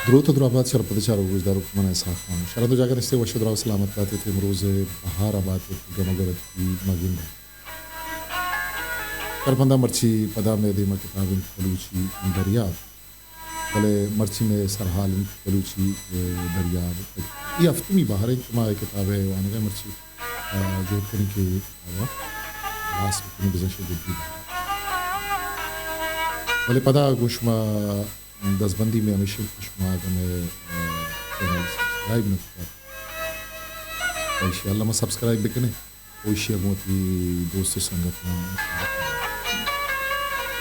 درود و درآباد شرپتچار روزدار من اسحاق خان شرط و جاگر استے وشد راو سلامت باتے تھے مروز بہار آباد گمگرت کی مگند کرپندہ مرچی پدا میں دیما کتاب بلوچی دریاب بلے مرچی میں سرحال بلوچی دریاب یہ ہفتمی باہر اجتماع کتاب ہے وانا گئے مرچی جو کرنے کے کتاب راس بکنی گزشت دیتی بلے پدا گوشما دزبندی میں ہمیشہ گوشما میں چینل سبسکرائب نہ کیا انشاءاللہ میں سبسکرائب بکنے اوشی اگوتی دوست سنگت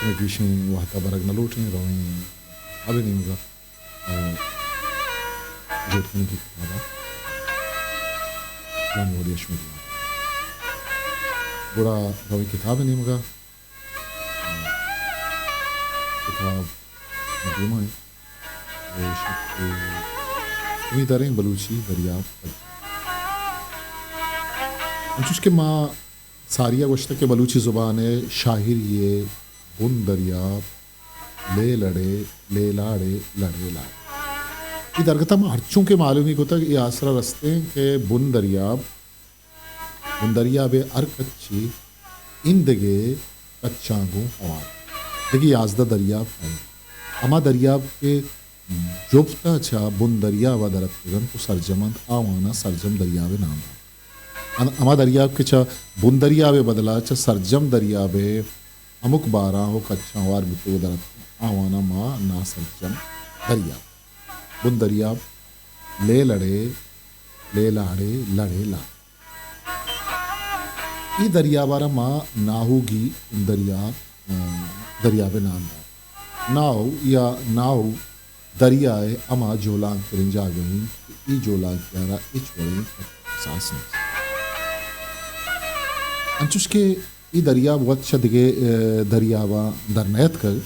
میں گیشیں وحتا برگ نہ لوٹیں روئیں ابھی نہیں مگا جوت کرنے کی کتابہ اسلام ولی اشمیدی بڑا روئی کتاب نہیں مگا کتاب مقدمہ ہے امید آ رہے ہیں بلوچی دریاب انچوش کے ماں ساریہ گوشتا کہ بلوچی زبان ہے شاہر یہ بن دریاب لے لڑے لے لاڑے لڑے لاڑے یہ درگتہ میں ہرچوں کے معلوم ہی ہوتا کہ یہ آسرہ رستے ہیں کہ بن دریاب ارکچی اندگے کچانگوں ہوار دیکھیں یازدہ دریاب ہیں اما دریاب کے جبتا چھا بن دریاب درکتگن تو سرجمند آوانا سرجم دریاب نام دا اما دریاب کے چھا بن دریاب بدلا چھا سرجم دریاب امک بارا ہو کچھا وار بتو درکت آوانا ما نا سرجم دریاب بن دریاب لے لڑے لے لاڑے لڑے لا یہ دریابارا ما ناہو گی دریاب نام دا ناؤ یا ناؤ دریائے اما جولان کرن جا گئیں ای جولان کیارا اچ وڑیں احساس نہیں انچوش کے ای دریاب وقت شدگے دریابا درنیت کر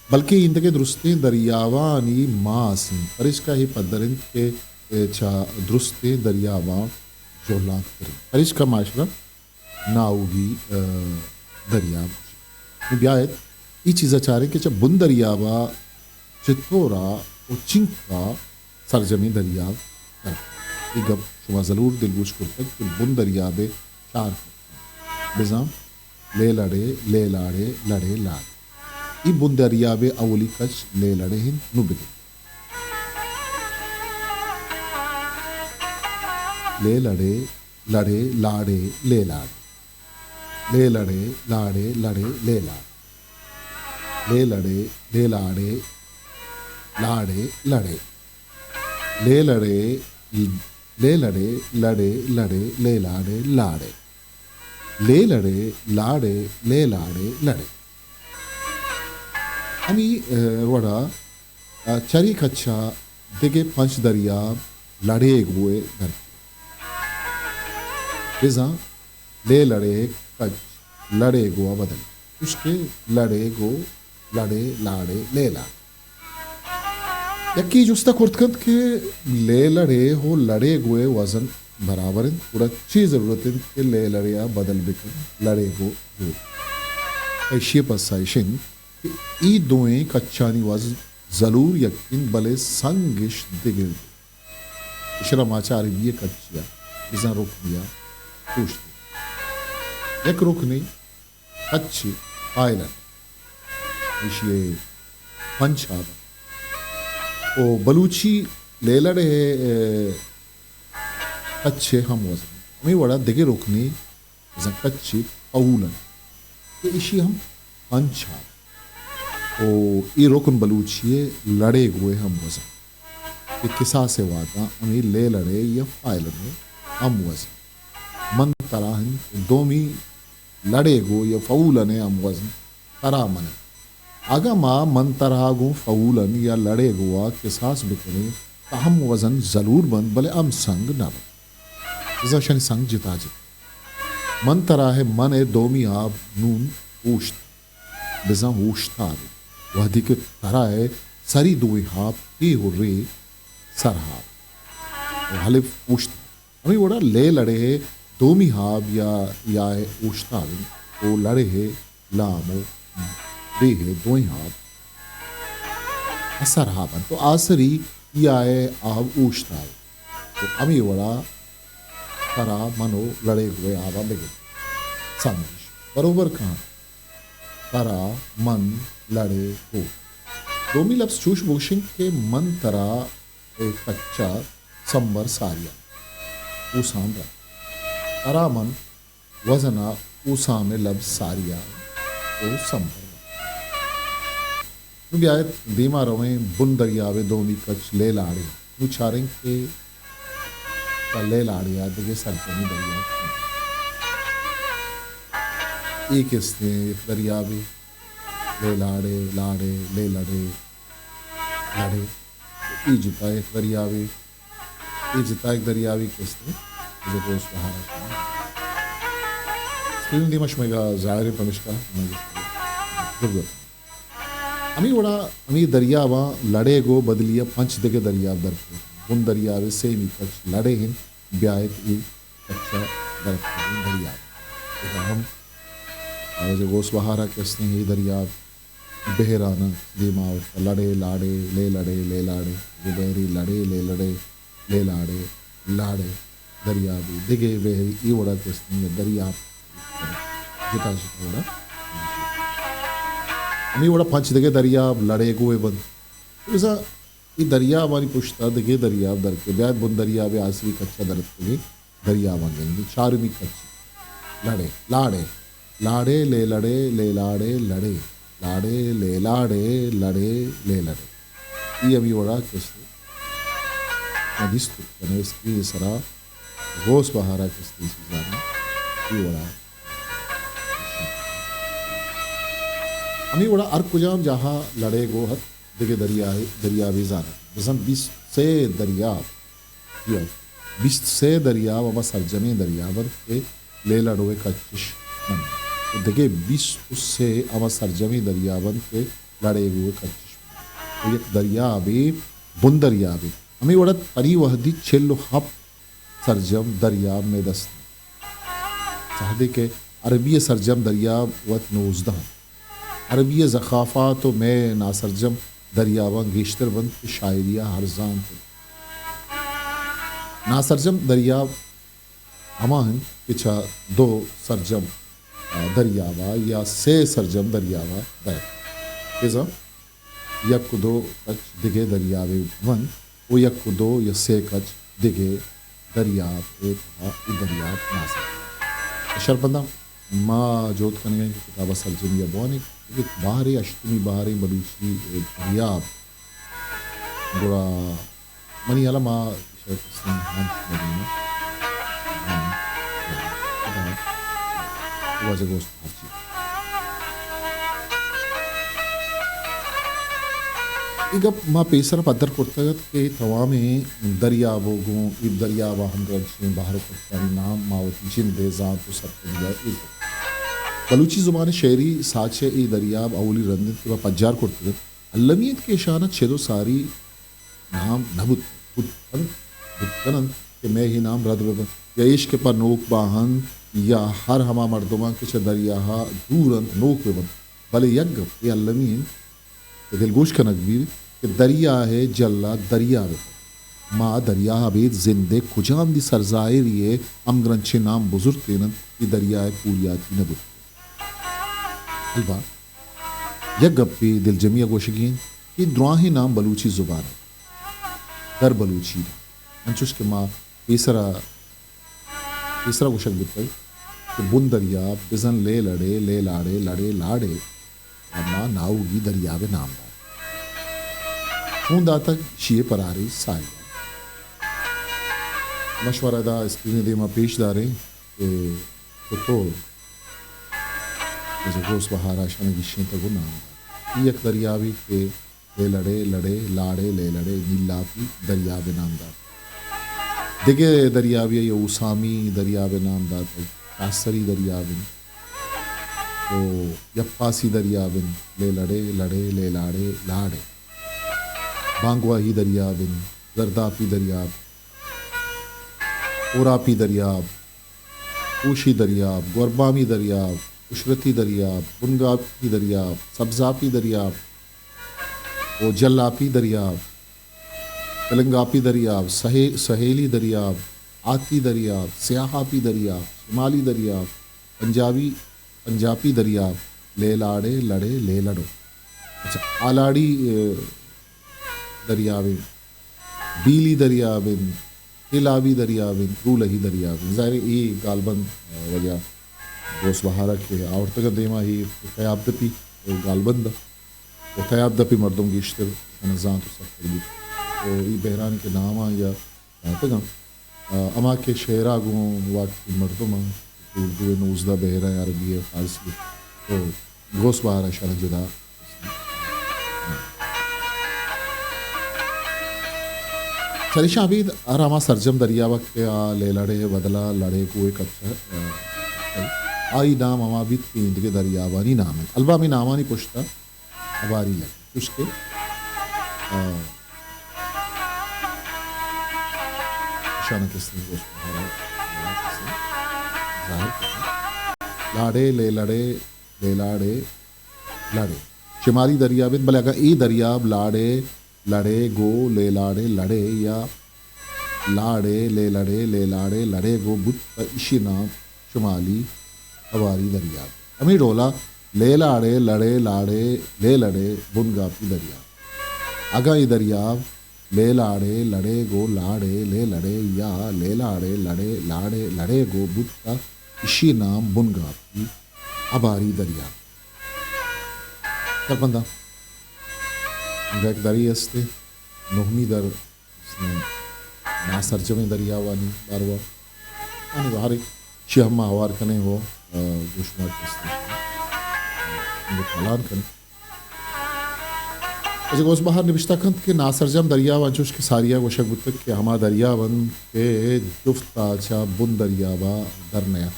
بلکہ اندگے درستیں دریابانی ماسیں پر اس کا ہی پدرن کے چھا درستیں دریابا جولان کرن پر اس کا معاشرہ ناؤ گی دریاب بیایت یہ چیزیں چاہ رہے ہیں کہ جب بن دریابا چتورا و چنکا سرجمی دریاب کرتا یہ گب شما ضرور دلگوش کرتا کہ بن دریاب چار بزام لے لڑے لے لاڑے لڑے لاڑے یہ بن دریاب اولی کچ لے لڑے ہیں نو بگے لے لڑے لڑے لاڑے لے لاڑے لے لڑے لاڑے لڑے لے لاڑے لے لڑے لے لاڑے لاڑے لڑے لے لڑے لے لڑے لڑے لڑے لے لاڑے لاڑے لے لڑے لاڑے لے لاڑے لڑے ہمیں وڑا چری کچھا دگے پنچ دریاب لڑے گوئے در بزاں لے لڑے کچھ لڑے گوا بدل اس کے لڑے گو لڑے لاڑے لے لا یکی جستا کرتکند کہ لے لڑے ہو لڑے گوئے وزن برابر ہیں پورا چیز ضرورت ہے کہ لے لڑیا بدل بکن لڑے گو جو ایشی پسائشن کہ ای دوئیں کچھانی وزن ضرور یقین بلے سنگش دگر اشرا ماچا عربیہ کچھیا ازاں رک دیا پوچھتے یک رک نہیں اچھی آئلن ایشی پنچ آبا او بلوچی لے لڑے کچھے ہم وزن ہمیں وڑا دگے رکنی زن کچھے اولن ایشی ہم پنچ آبا او ای رکن بلوچی لڑے گوئے ہم وزن یہ کسا سے واقعا ہمیں لے لڑے یا فائلن ہم وزن من تراہن دومی لڑے گو یا فولن ہم وزن ترا من اگا ما من تراغوں فولن یا لڑے گوا قصاص بکنے ہم وزن ضرور بند بلے ام سنگ نہ بند ازا شنی سنگ جتا جتا من تراہ من دومی آب نون اوشت بزا اوشتا دے وہ دیکھ تراہ سری دوئی ہاپ تی ہو رے سر ہاپ حلف اوشتا ہمیں وڑا لے لڑے دومی ہاپ یا اوشتا دے وہ لڑے ہے لامو دے ہے دوئی ہاتھ اثر ہابن تو آسری یائے آب اوشتائے تو امی وڑا ترا منو لڑے ہوئے آبا بگے سامش بروبر کہاں ترا من لڑے ہو دومی لفظ چوش بوشن کے من ترا ایک کچا سمبر ساریا اوسام را ترا من وزنا اوسام لفظ ساریا او سمبر نو بیایت دیما رویں بن دریاوے دومی کچ لے لاڑے نو چاریں کے لے لاڑے آدھگے سرچنی دریا ایک اس نے دریاوے لے لاڑے لاڑے لے لڑے لڑے ای جتا ایک دریاوے ای جتا ایک دریاوی کس نے جو کو اس بہارا شما سکرین دیمش میگا ظاہر پمشکا درگت امی وڑا امی دریاوا لڑے گو بدلیا پنچ دگے دریاب درکو بن دریاوے سیمی کچ لڑے ہیں بیایت ای کچا درکو دریاب ہم آوازے گوس بہارا کس نے یہ دریاب بہرانا دیماؤ لڑے لاڑے لے لڑے لے لاڑے بہری لڑے لے لڑے لے لاڑے لاڑے دریابی دگے بہری ای وڑا کس نے دریاب جتا جتا وڑا امی وڑا پانچ دگے دریاب لڑے گوئے بند ایسا یہ دریاب ہماری پشتا دگے دریاب در کے بیاد بن دریاب آسری کچا درد کے دریاب آگیں گے چارمی کچی لڑے لاڑے لاڑے لے لڑے لے لاڑے لڑے لاڑے لے لاڑے لڑے لے لڑے یہ امی وڑا کس نے مدیستو کنے اس کی سرا غوث بہارا کس نے سیزانا یہ وڑا امی وڑا ارک کجام جہاں لڑے گو حد دگے دریابی زانا بزن 20 سے دریاب یہ 20 سے دریاب اما سرجمی دریابر کے لے لڑوے کا چشمن دگے 20 اس سے اما سرجمی دریابر کے لڑے گوے کا چشمن یک دریابی بن دریابی امی وڑا پری وحدی چھلو حب سرجم دریاب میں دست سہدے کے عربی سرجم دریاب وط 19 عربی زخافات و میں ناسرجم دریاواں گیشتر بند کی شاعریہ ہرزان تھے ناسرجم دریاب ہما ہیں کچھا دو سرجم دریاوا یا سے سرجم دریاوا در ایزا یک دو کچ دگے دریاوے ون و یک دو یا سے کچ دگے دریاب ایک دریاب ناسر شرپندہ ما جوت کرنے گئے کتابہ سرجم یا بوانے ایک باہری اشتمی باہری بلوچی دریاب گوڑا منی علا ما شاید اسلام ہانچ مدینہ واجہ گوست ہرچی ایک اب ما پیسر پدر کرتا گا کہ توامی دریابو گوں ایک دریابا ہم رجھیں باہر کرتانی نام ماوتی جن دے ذات و سب دیا ایک بلوچی زبان شعری ساچے ای دریاب اولی رندت کے پجار کرتا گا علمیت کے اشارہ چھدو ساری نام نبت بودکنن کہ میں ہی نام رد ببن یا عشق پر نوک باہن یا ہر ہما مردمان کے چھ دریاہا دورن نوک ببن بلے یک گف یہ علمین دلگوش کا نقبیر کہ دریا ہے جلہ دریا ببن ما دریا بید زندے کجام دی سرزائریے امگرنچے نام بزرگ تینن یہ دریا پوریاتی نبت البا یک گپی دل جمعیہ گوشگین یہ دراہی نام بلوچی زبان ہے در بلوچی انچوش کے ماں تیسرا گوشگ بکر کہ بن دریاب بزن لے لڑے لے لاڑے لڑے لاڑے اما ناؤگی دریاب نام دار خون داتا شیئے پراری سالیہ مشورہ دا اسکرین دے ماں پیش داریں کہ تو جیسے گوس بہارا شان گشیں تگو نام دار یہ ایک دریابی کے لے لڑے لڑے لاڑے لے لڑے نیلاپی دریاب نام دار دگے دریابی یا اوسامی دریاب نام دار کاسری دریاب تو یپاسی دریاب لے لڑے لڑے لے لاڑے لاڑے بانگواہی دریاب زرداپی دریاب اوراپی دریاب اوشی دریاب گوربامی دریاب اشرتی دریاب بنگاپی دریاب سبزاپی دریاب و جلاپی دریاب تلنگاپی دریاب، سہیلی دریاب، آتی دریاب، سیاحاپی دریاب، شمالی دریاب، پنجابی دریاب، لے لاڑے لڑے لے لڑو. اچھا آلاڑی دریابیں، بیلی دریابیں، تیلابی دریابیں، رولہی دریابیں. ظاہر ای غالباً وجہ گوس بہارا کے آورتگا دیما ہی خیاب دپی غالباً دا و خیاب دپی مردم گیشتر نظام تو سخت بھی تو ای بحران کے نامہ یا تگم اما کے شعرا گوں واقعی مردم اردو نوزدہ بحرہ عربی فارسی تو گوس بہارا شرح جدا سریشہ عبید آراما سرجم دریا وقت کے لے لڑے بدلا لڑے کوئے کچھ آئی نام اما بیت پیند کے دریابانی نام ہے البا میں نامانی پشتا اباری لگی کچھ کے شانہ کس نے گوشت ظاہر کرتا لاڑے لے لڑے لے لاڑے لڑے شمالی دریاب بلے اگر ای دریاب لاڑے لڑے گو لے لاڑے لڑے یا لاڑے لے لڑے لے لاڑے لڑے گو بت اشی نام شمالی اباری دریاب امی ڈولا لے لاڑے لڑے لاڑے لے لڑے بنگاپی دریاب اگا ای دریاب لے لاڑے لڑے گو لاڑے لے لڑے یا لے لاڑے لڑے لاڑے لڑے گو بت کا اشی نام بنگاپی اباری دریاب بندہ ایک دری استے نہمی در اس نے ناسرجم دریاوانی باروا یعنی باہر شہمہ ہوار کنے ہو گوشمار کستے پالان کنے اچھا گوش باہر نبشتہ کند کہ ناسرجم دریاوان چوش کے ساریا گوشک بودتک کہ ہما دریاوان کے جفتا چا بن دریاوا در نیا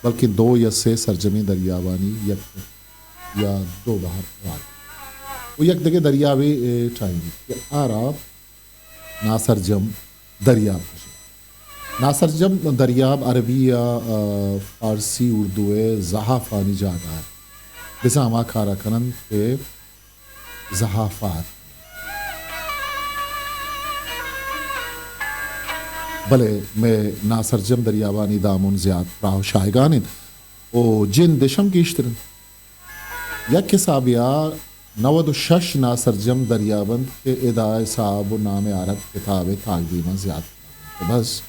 بلکہ دو یا سے سرجمی دریاوانی یک یا دو باہر وار وہ یک دگے دریابے ٹھائیں گی کہ آراب ناسرجم دریاب ناسرجم دریاب عربی یا فارسی اردو زحافانی جاگا ہے جیسا ہما کھارا کنن کے زحافات بلے میں ناسرجم دریابانی دامن زیاد راہ شائگانن او جن دشم کیشترن یک حسابیا 96 ناسرجم دریابند کے ادائے صاحب و نام عرب کتاب تعلیمہ زیاد تو بس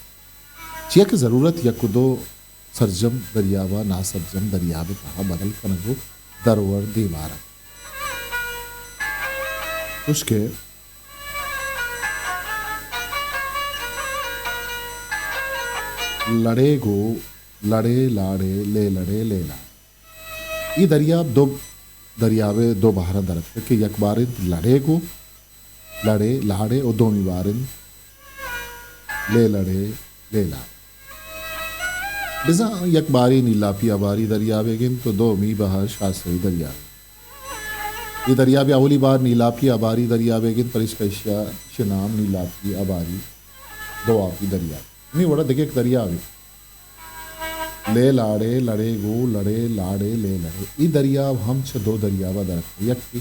چیک ضرورت یک دو سرجم دریابہ ناسرجم دریاب کہا بدل کنگو درور دیوارا اس کے لڑے گو لڑے لاڑے لے لڑے لے لاڑے یہ دریاب دو دریابے دو بہرہ درد کہ یک بارند لڑے گو لڑے لاڑے اور دومی بارند لے لڑے لے لاڑے بزا یک باری نیلاپی اباری دریابے گن تو دومی بہر شاسری دریابے یہ دریابے اولی بار نیلاپی اباری دریابے گن پر اس کا اشیاء نام نیلاپی اباری دو آپی دریابے نہیں وڑا دیکھے ایک دریابے لے لاڑے لڑے گو لڑے لاڑے لے لڑے ای دریاب ہم چھ دو دریابہ درخت یک کی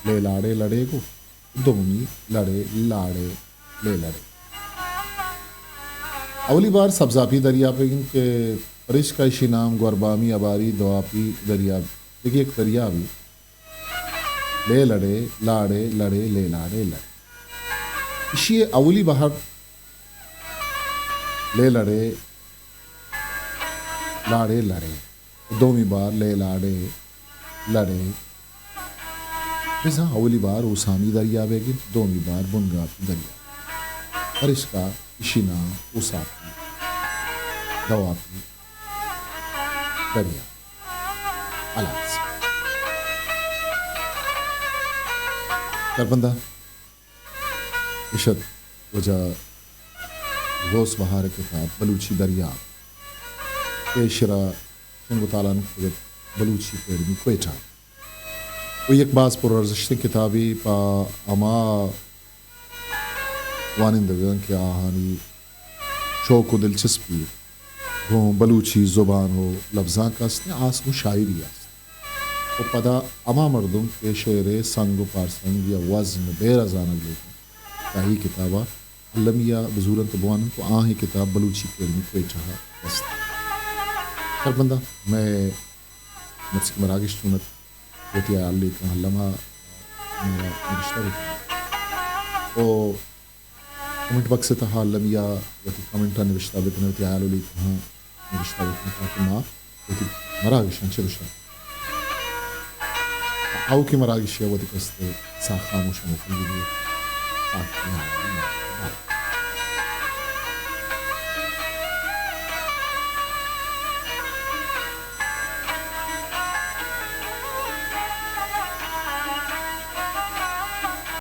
لے لاڑے لڑے گو دومی لڑے لاڑے لے لڑے اولی بار سبزاپی دریاب گن کے پرش کا اشی نام گوربامی اباری دوآپی دریاب دیکھیں ایک دریابی لے لڑے لاڑے لڑے لے لاڑے لڑے اشی اولی بہر لے لڑے لاڑے لڑے دومی بار لے لاڑے لڑے بزا اولی بار اوسامی دریابے گی دومی بار بنگاپی دریاب اور اس کا اشی نام اوساپی دواپی دریاب علاق سے کربندہ اشد وجہ غوث بہار کتاب بلوچی دریاب پیشرا شنگو تعالیٰ نکتب بلوچی پیرمی کوئٹا وہ یک باز پر ارزشت کتابی پا اما وانندگان کی آہانی شوق و دلچسپی وہ بلوچی زبان ہو لفظاں کا اس نے آسم و شاعری ہے وہ پدا اما مردم کے شعر سنگ و پارسنگ یا وزن بے رضانگ لیتا تاہی کتابہ لمیا بزورن تو بوانن تو آہیں کتاب بلوچی کے علمی کوئی چاہا دست کر بندہ میں مرسک مراگش چونت ہوتی آلی کہاں لمحہ میرا نوشتہ بکن او کمنٹ باکس سے تہا لمیا ہوتی کمنٹا نوشتہ بکن ہوتی آلی کہاں نوشتہ بکن تاکہ ماں ہوتی مراگشان چلو شاہ او کی مراگشی ہوتی کستے سا خاموشا مکن بھی آتی